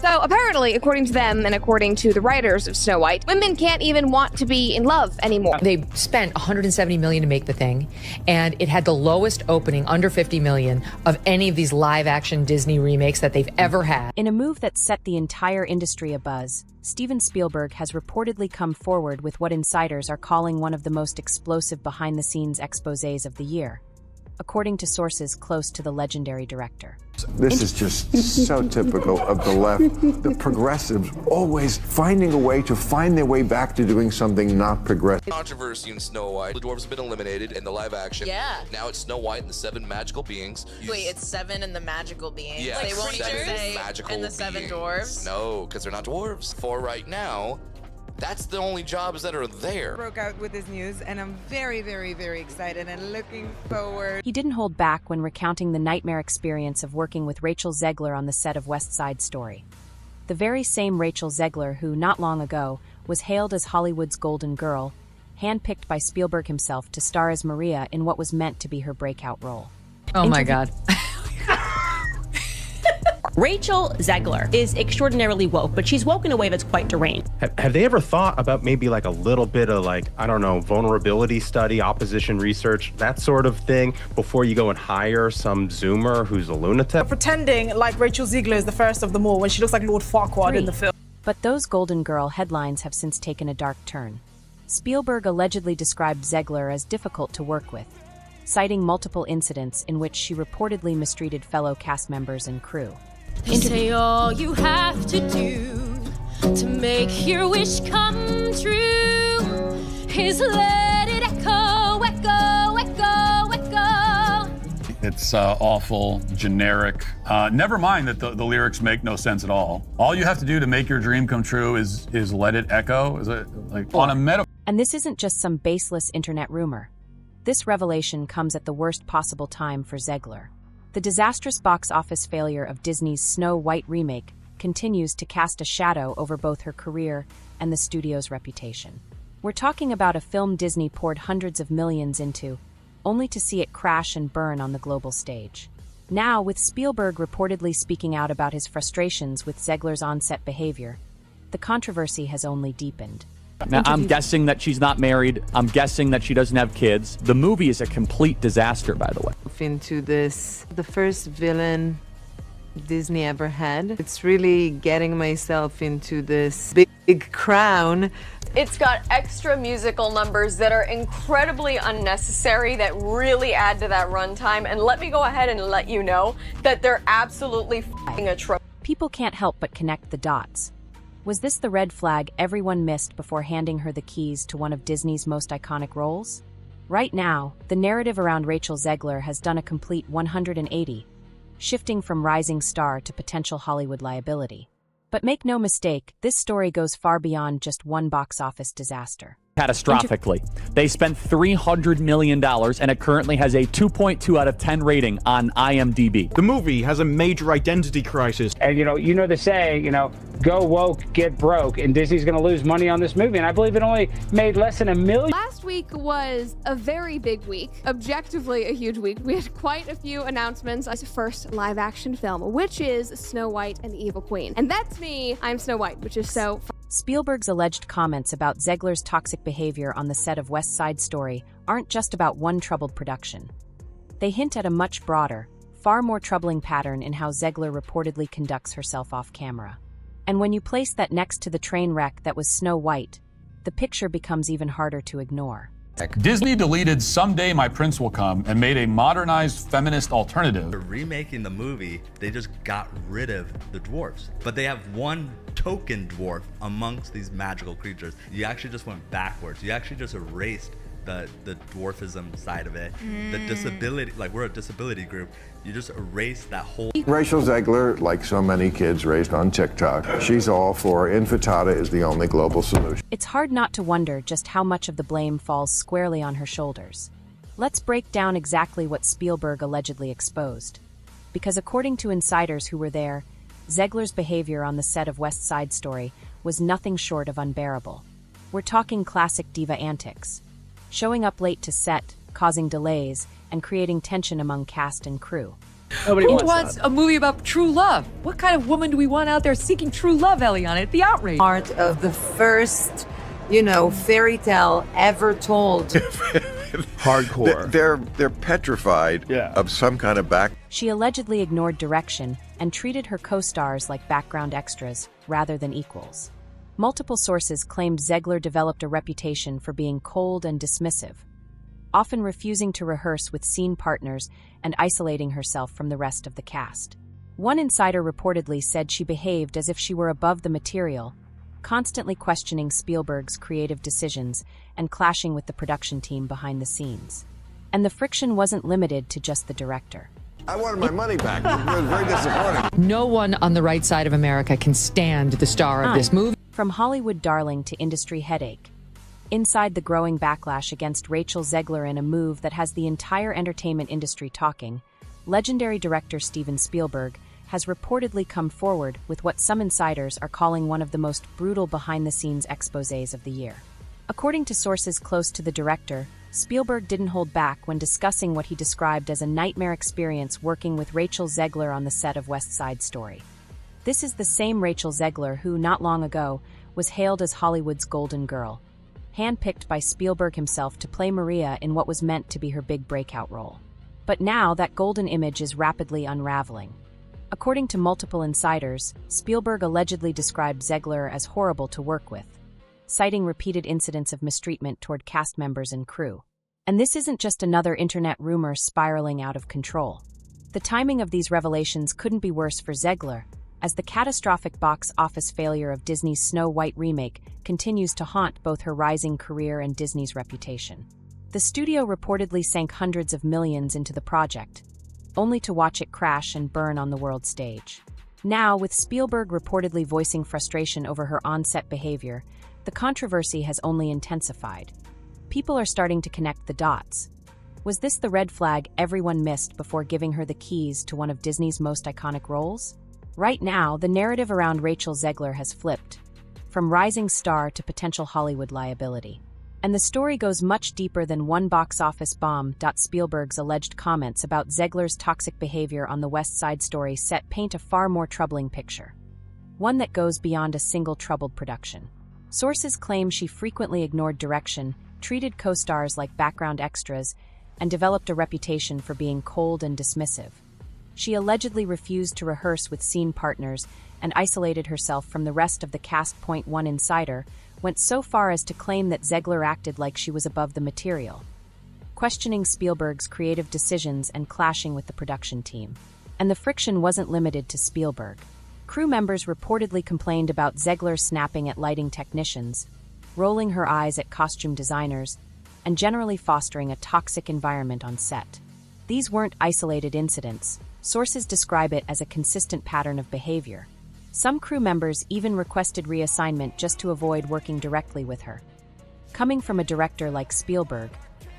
So apparently, according to them and according to the writers of Snow White, women can't even want to be in love anymore. They spent $170 million to make the thing, and it had the lowest opening, under $50 million, of any of these live-action Disney remakes that they've ever had. In a move that set the entire industry abuzz, StevenSpielberg has reportedly come forward with what insiders are calling one of the most explosive behind-the-scenes exposés of the year, according to sources close to the legendary director. This is just so typical of the left. The progressives always finding a way to find their way back to doing something not progressive. Controversy in Snow White. The dwarves have been eliminated in the live action. Yeah. Now it's Snow White and the 7 magical beings. Wait, it's 7 and the magical beings? Yeah, They won't even 7 say magical and the 7 beings. dwarves? No, because they're not dwarves. For right now, that's the only jobs that are there. Broke out with this news, and I'm very, very, very excited and looking forward. He didn't hold back when recounting the nightmare experience of working with Rachel Zegler on the set of West Side Story. The very same Rachel Zegler who, not long ago, was hailed as Hollywood's golden girl, handpicked by Spielberg himself to star as Maria in what was meant to be her breakout role. Oh my God. Rachel Zegler is extraordinarily woke, but she's woke in a way that's quite deranged. Have they ever thought about maybe like a little bit of like, I don't know, vulnerability study, opposition research, that sort of thing, before you go and hire some Zoomer who's a lunatic? Pretending like Rachel Zegler is the first of them all when she looks like Lord Farquaad in the film. But those Golden Girl headlines have since taken a dark turn. Spielberg allegedly described Zegler as difficult to work with, citing multiple incidents in which she reportedly mistreated fellow cast members and crew. They say all you have to do to make your wish come true is let it echo, echo, echo, echo. It's awful, generic. Never mind that the lyrics make no sense at all. All you have to do to make your dream come true is let it echo. Is it like on a metaphor? And this isn't just some baseless internet rumor. This revelation comes at the worst possible time for Zegler. The disastrous box office failure of Disney's Snow White remake continues to cast a shadow over both her career and the studio's reputation. We're talking about a film Disney poured hundreds of millions into, only to see it crash and burn on the global stage. Now, with Spielberg reportedly speaking out about his frustrations with Zegler's on-set behavior, the controversy has only deepened. Now, I'm guessing that she's not married. I'm guessing that she doesn't have kids. The movie is a complete disaster, by the way. Into this, the first villain Disney ever had. It's really getting myself into this big crown. It's got extra musical numbers that are incredibly unnecessary that really add to that runtime. And let me go ahead and let you know that they're absolutely f***ing atrocious. People can't help but connect the dots. Was this the red flag everyone missed before handing her the keys to one of Disney's most iconic roles? Right now, the narrative around Rachel Zegler has done a complete 180, shifting from rising star to potential Hollywood liability. But make no mistake, this story goes far beyond just one box office disaster. Catastrophically. They spent $300 million, and it currently has a 2.2 out of 10 rating on IMDb. The movie has a major identity crisis. And, you know the saying, go woke, get broke, and Disney's going to lose money on this movie, and I believe it only made less than $1 million. Last week was a very big week, objectively a huge week. We had quite a few announcements. As first live-action film, which is Snow White and the Evil Queen. And that's me, I'm Snow White, which is so Spielberg's alleged comments about Zegler's toxic behavior on the set of West Side Story aren't just about one troubled production. They hint at a much broader, far more troubling pattern in how Zegler reportedly conducts herself off camera. And when you place that next to the train wreck that was Snow White, the picture becomes even harder to ignore. Disney deleted Someday My Prince Will Come and made a modernized feminist alternative. For remaking the movie, they just got rid of the dwarfs. But they have one token dwarf amongst these magical creatures. You actually just went backwards. You actually just erased the dwarfism side of it. The disability, like we're a disability group, you just erase that whole... Rachel Zegler, like so many kids raised on TikTok, she's all for infantada is the only global solution. It's hard not to wonder just how much of the blame falls squarely on her shoulders. Let's break down exactly what Spielberg allegedly exposed. Because according to insiders who were there, Zegler's behavior on the set of West Side Story was nothing short of unbearable. We're talking classic diva antics. Showing up late to set, causing delays, and creating tension among cast and crew. Nobody Who wants wants that. a movie about true love? What kind of woman do we want out there seeking true love, Eliana? The outrage. Part of the first, fairy tale ever told. Hardcore. They're petrified of some kind of back. She allegedly ignored direction and treated her co-stars like background extras rather than equals. Multiple sources claimed Zegler developed a reputation for being cold and dismissive, often refusing to rehearse with scene partners and isolating herself from the rest of the cast. One insider reportedly said she behaved as if she were above the material, constantly questioning Spielberg's creative decisions and clashing with the production team behind the scenes. And the friction wasn't limited to just the director. I wanted my money back. It was very disappointing. No one on the right side of America can stand the star of this movie. From Hollywood darling to industry headache, inside the growing backlash against Rachel Zegler in a move that has the entire entertainment industry talking, legendary director Steven Spielberg has reportedly come forward with what some insiders are calling one of the most brutal behind-the-scenes exposés of the year. According to sources close to the director, Spielberg didn't hold back when discussing what he described as a nightmare experience working with Rachel Zegler on the set of West Side Story. This is the same Rachel Zegler who, not long ago, was hailed as Hollywood's golden girl, handpicked by Spielberg himself to play Maria in what was meant to be her big breakout role. But now that golden image is rapidly unraveling. According to multiple insiders, Spielberg allegedly described Zegler as horrible to work with, citing repeated incidents of mistreatment toward cast members and crew. And this isn't just another internet rumor spiraling out of control. The timing of these revelations couldn't be worse for Zegler, as the catastrophic box office failure of Disney's Snow White remake continues to haunt both her rising career and Disney's reputation. The studio reportedly sank hundreds of millions into the project, only to watch it crash and burn on the world stage. Now, with Spielberg reportedly voicing frustration over her on-set behavior, the controversy has only intensified. People are starting to connect the dots. Was this the red flag everyone missed before giving her the keys to one of Disney's most iconic roles? Right now, the narrative around Rachel Zegler has flipped, from rising star to potential Hollywood liability. And the story goes much deeper than one box office bomb. Spielberg's alleged comments about Zegler's toxic behavior on the West Side Story set paint a far more troubling picture, one that goes beyond a single troubled production. Sources claim she frequently ignored direction, treated co-stars like background extras, and developed a reputation for being cold and dismissive. She allegedly refused to rehearse with scene partners and isolated herself from the rest of the cast. One insider went so far as to claim that Zegler acted like she was above the material, questioning Spielberg's creative decisions and clashing with the production team. And the friction wasn't limited to Spielberg. Crew members reportedly complained about Zegler snapping at lighting technicians, rolling her eyes at costume designers, and generally fostering a toxic environment on set. These weren't isolated incidents. Sources describe it as a consistent pattern of behavior. Some crew members even requested reassignment just to avoid working directly with her. Coming from a director like Spielberg,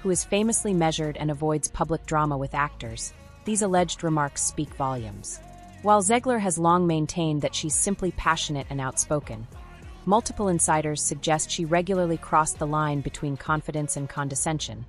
who is famously measured and avoids public drama with actors, these alleged remarks speak volumes. While Zegler has long maintained that she's simply passionate and outspoken, multiple insiders suggest she regularly crossed the line between confidence and condescension.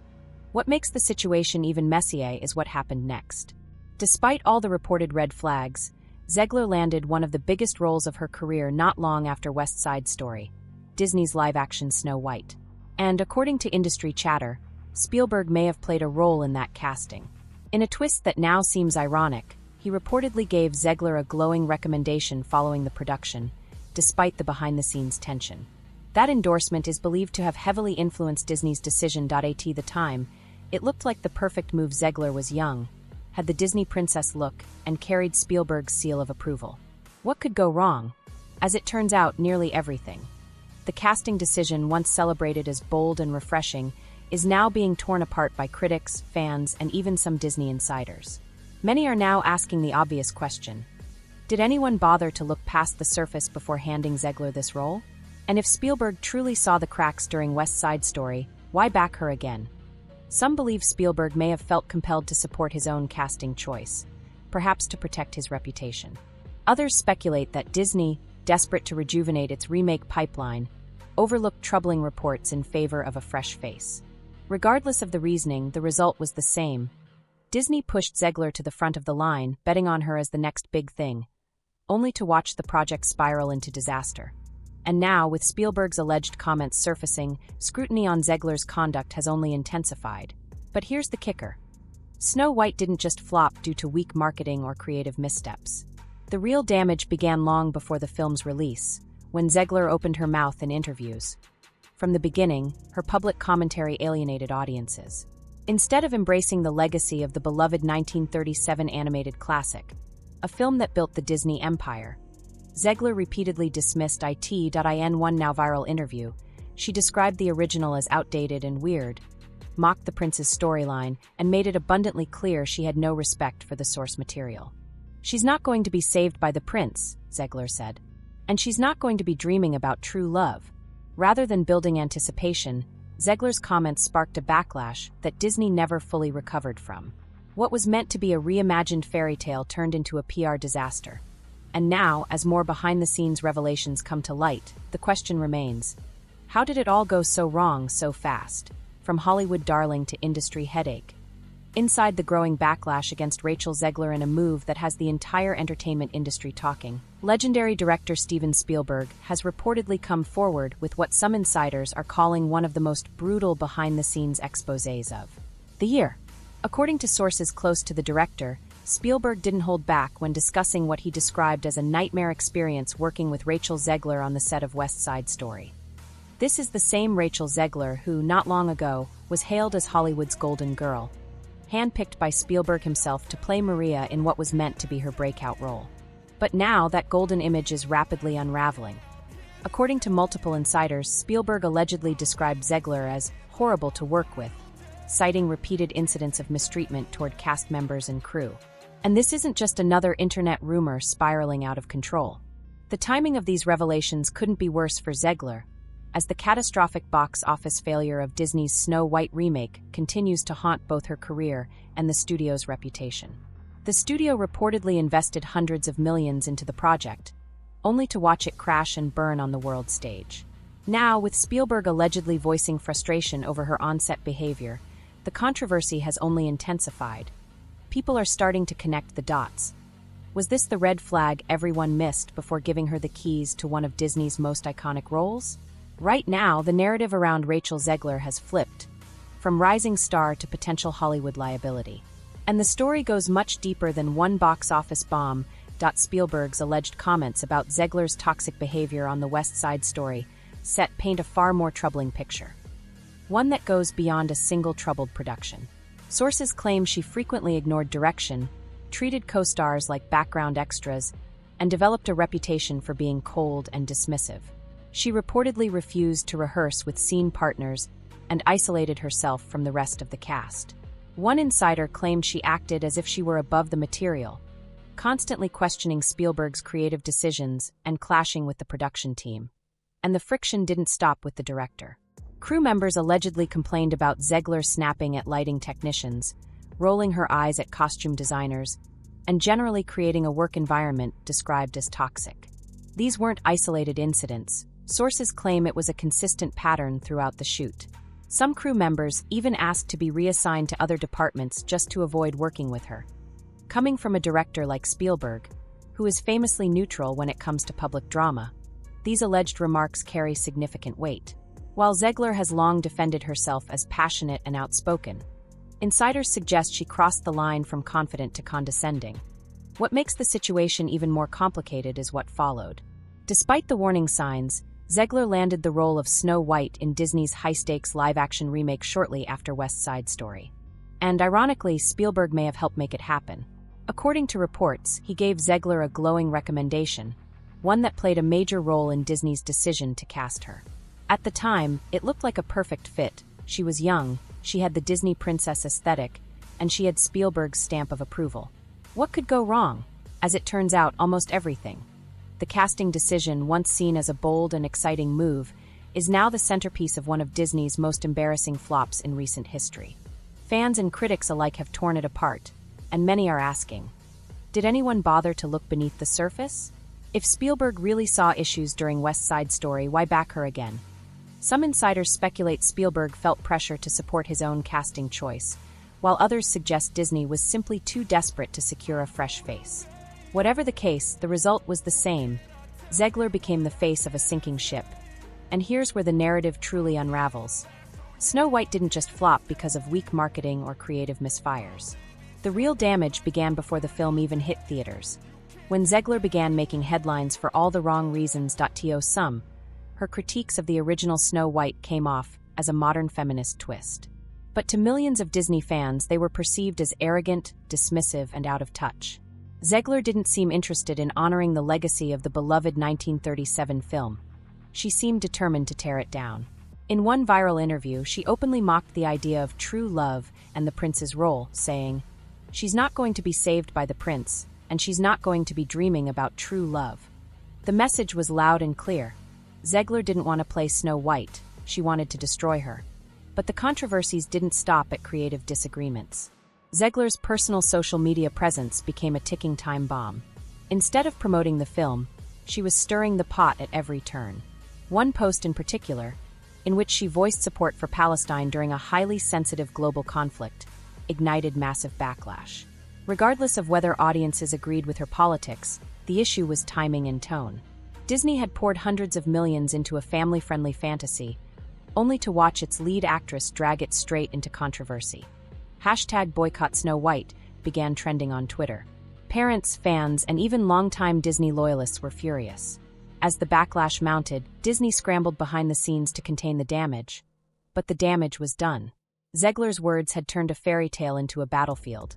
What makes the situation even messier is what happened next. Despite all the reported red flags, Zegler landed one of the biggest roles of her career not long after West Side Story, Disney's live-action Snow White. And according to industry chatter, Spielberg may have played a role in that casting. In a twist that now seems ironic, he reportedly gave Zegler a glowing recommendation following the production, despite the behind-the-scenes tension. That endorsement is believed to have heavily influenced Disney's decision. At the time, it looked like the perfect move. Zegler was young, had the Disney princess look, and carried Spielberg's seal of approval. What could go wrong? As it turns out, nearly everything. The casting decision, once celebrated as bold and refreshing, is now being torn apart by critics, fans, and even some Disney insiders. Many are now asking the obvious question: did anyone bother to look past the surface before handing Zegler this role? And if Spielberg truly saw the cracks during West Side Story, why back her again? Some believe Spielberg may have felt compelled to support his own casting choice, perhaps to protect his reputation. Others speculate that Disney, desperate to rejuvenate its remake pipeline, overlooked troubling reports in favor of a fresh face. Regardless of the reasoning, the result was the same: Disney pushed Zegler to the front of the line, betting on her as the next big thing, only to watch the project spiral into disaster. And now, with Spielberg's alleged comments surfacing, scrutiny on Zegler's conduct has only intensified. But here's the kicker. Snow White didn't just flop due to weak marketing or creative missteps. The real damage began long before the film's release, when Zegler opened her mouth in interviews. From the beginning, her public commentary alienated audiences. Instead of embracing the legacy of the beloved 1937 animated classic, a film that built the Disney empire, Zegler repeatedly dismissed it.in one now viral interview. She described the original as outdated and weird, mocked the prince's storyline, and made it abundantly clear she had no respect for the source material. She's not going to be saved by the prince, Zegler said. And she's not going to be dreaming about true love. Rather than building anticipation, Zegler's comments sparked a backlash that Disney never fully recovered from. What was meant to be a reimagined fairy tale turned into a PR disaster. And now, as more behind-the-scenes revelations come to light, the question remains, how did it all go so wrong so fast? From Hollywood darling to industry headache. Inside the growing backlash against Rachel Zegler in a move that has the entire entertainment industry talking, legendary director Steven Spielberg has reportedly come forward with what some insiders are calling one of the most brutal behind-the-scenes exposés of the year. According to sources close to the director, Spielberg didn't hold back when discussing what he described as a nightmare experience working with Rachel Zegler on the set of West Side Story. This is the same Rachel Zegler who, not long ago, was hailed as Hollywood's golden girl, handpicked by Spielberg himself to play Maria in what was meant to be her breakout role. But now that golden image is rapidly unraveling. According to multiple insiders, Spielberg allegedly described Zegler as horrible to work with, citing repeated incidents of mistreatment toward cast members and crew. And this isn't just another internet rumor spiraling out of control. The timing of these revelations couldn't be worse for Zegler, as the catastrophic box office failure of Disney's Snow White remake continues to haunt both her career and the studio's reputation. The studio reportedly invested hundreds of millions into the project, only to watch it crash and burn on the world stage. Now, with Spielberg allegedly voicing frustration over her on-set behavior, the controversy has only intensified. People are starting to connect the dots. Was this the red flag everyone missed before giving her the keys to one of Disney's most iconic roles? Right now, the narrative around Rachel Zegler has flipped, from rising star to potential Hollywood liability. And the story goes much deeper than one box office bomb. Spielberg's alleged comments about Zegler's toxic behavior on the West Side Story set paint a far more troubling picture. One that goes beyond a single troubled production. Sources claim she frequently ignored direction, treated co-stars like background extras, and developed a reputation for being cold and dismissive. She reportedly refused to rehearse with scene partners and isolated herself from the rest of the cast. One insider claimed she acted as if she were above the material, constantly questioning Spielberg's creative decisions and clashing with the production team. And the friction didn't stop with the director. Crew members allegedly complained about Zegler snapping at lighting technicians, rolling her eyes at costume designers, and generally creating a work environment described as toxic. These weren't isolated incidents. Sources claim it was a consistent pattern throughout the shoot. Some crew members even asked to be reassigned to other departments just to avoid working with her. Coming from a director like Spielberg, who is famously neutral when it comes to public drama, these alleged remarks carry significant weight. While Zegler has long defended herself as passionate and outspoken, insiders suggest she crossed the line from confident to condescending. What makes the situation even more complicated is what followed. Despite the warning signs, Zegler landed the role of Snow White in Disney's high-stakes live-action remake shortly after West Side Story. And ironically, Spielberg may have helped make it happen. According to reports, he gave Zegler a glowing recommendation, one that played a major role in Disney's decision to cast her. At the time, it looked like a perfect fit. She was young, she had the Disney princess aesthetic, and she had Spielberg's stamp of approval. What could go wrong? As it turns out, almost everything. The casting decision, once seen as a bold and exciting move, is now the centerpiece of one of Disney's most embarrassing flops in recent history. Fans and critics alike have torn it apart, and many are asking, did anyone bother to look beneath the surface? If Spielberg really saw issues during West Side Story, why back her again? Some insiders speculate Spielberg felt pressure to support his own casting choice, while others suggest Disney was simply too desperate to secure a fresh face. Whatever the case, the result was the same. Zegler became the face of a sinking ship. And here's where the narrative truly unravels. Snow White didn't just flop because of weak marketing or creative misfires. The real damage began before the film even hit theaters. When Zegler began making headlines for all the wrong reasons. To her critiques of the original Snow White came off as a modern feminist twist. But to millions of Disney fans, they were perceived as arrogant, dismissive, and out of touch. Zegler didn't seem interested in honoring the legacy of the beloved 1937 film. She seemed determined to tear it down. In one viral interview, she openly mocked the idea of true love and the prince's role, saying, "She's not going to be saved by the prince, and she's not going to be dreaming about true love." The message was loud and clear. Zegler didn't want to play Snow White, she wanted to destroy her. But the controversies didn't stop at creative disagreements. Zegler's personal social media presence became a ticking time bomb. Instead of promoting the film, she was stirring the pot at every turn. One post in particular, in which she voiced support for Palestine during a highly sensitive global conflict, ignited massive backlash. Regardless of whether audiences agreed with her politics, the issue was timing and tone. Disney had poured hundreds of millions into a family-friendly fantasy, only to watch its lead actress drag it straight into controversy. #BoycottSnowWhite began trending on Twitter. Parents, fans, and even longtime Disney loyalists were furious. As the backlash mounted, Disney scrambled behind the scenes to contain the damage. But the damage was done. Zegler's words had turned a fairy tale into a battlefield.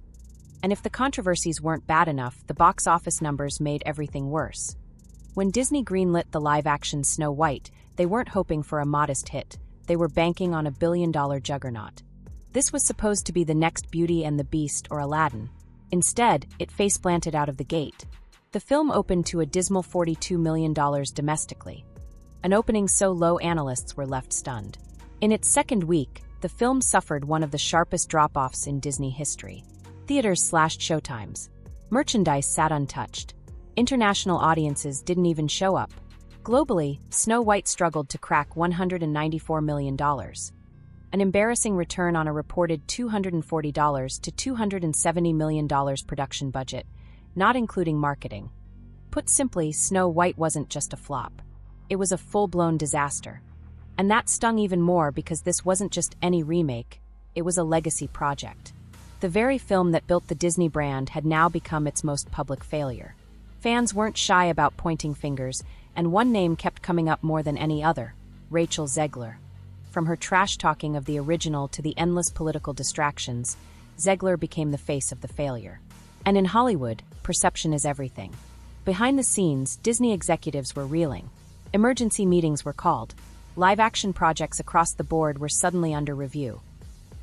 And if the controversies weren't bad enough, the box office numbers made everything worse. When Disney greenlit the live-action Snow White, they weren't hoping for a modest hit. They were banking on a billion-dollar juggernaut. This was supposed to be the next Beauty and the Beast or Aladdin. Instead, it face-planted out of the gate. The film opened to a dismal $42 million domestically, an opening so low analysts were left stunned. In its second week, the film suffered one of the sharpest drop-offs in Disney history. Theaters slashed showtimes. Merchandise sat untouched. International audiences didn't even show up. Globally, Snow White struggled to crack $194 million, an embarrassing return on a reported $240 to $270 million production budget, not including marketing. Put simply, Snow White wasn't just a flop. It was a full-blown disaster. And that stung even more because this wasn't just any remake, it was a legacy project. The very film that built the Disney brand had now become its most public failure. Fans weren't shy about pointing fingers, and one name kept coming up more than any other: Rachel Zegler. From her trash-talking of the original to the endless political distractions, Zegler became the face of the failure. And in Hollywood, perception is everything. Behind the scenes, Disney executives were reeling. Emergency meetings were called. Live-action projects across the board were suddenly under review.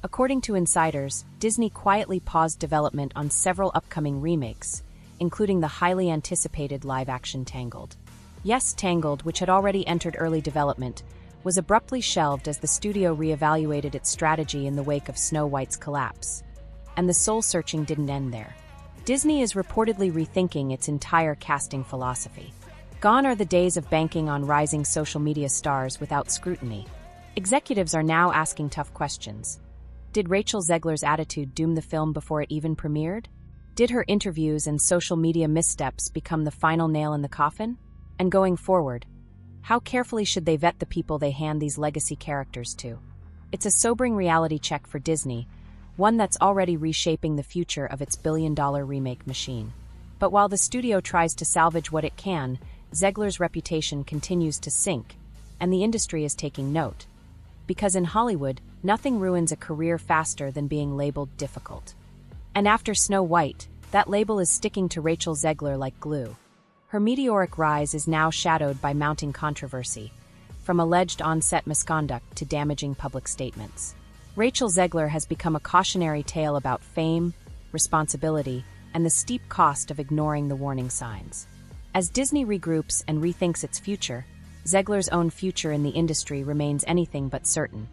According to insiders, Disney quietly paused development on several upcoming remakes, including the highly anticipated live-action Tangled. Yes, Tangled, which had already entered early development, was abruptly shelved as the studio reevaluated its strategy in the wake of Snow White's collapse. And the soul-searching didn't end there. Disney is reportedly rethinking its entire casting philosophy. Gone are the days of banking on rising social media stars without scrutiny. Executives are now asking tough questions. Did Rachel Zegler's attitude doom the film before it even premiered? Did her interviews and social media missteps become the final nail in the coffin? And going forward, how carefully should they vet the people they hand these legacy characters to? It's a sobering reality check for Disney, one that's already reshaping the future of its billion-dollar remake machine. But while the studio tries to salvage what it can, Zegler's reputation continues to sink, and the industry is taking note. Because in Hollywood, nothing ruins a career faster than being labeled difficult. And after Snow White, that label is sticking to Rachel Zegler like glue. Her meteoric rise is now shadowed by mounting controversy, from alleged on-set misconduct to damaging public statements. Rachel Zegler has become a cautionary tale about fame, responsibility, and the steep cost of ignoring the warning signs. As Disney regroups and rethinks its future, Zegler's own future in the industry remains anything but certain.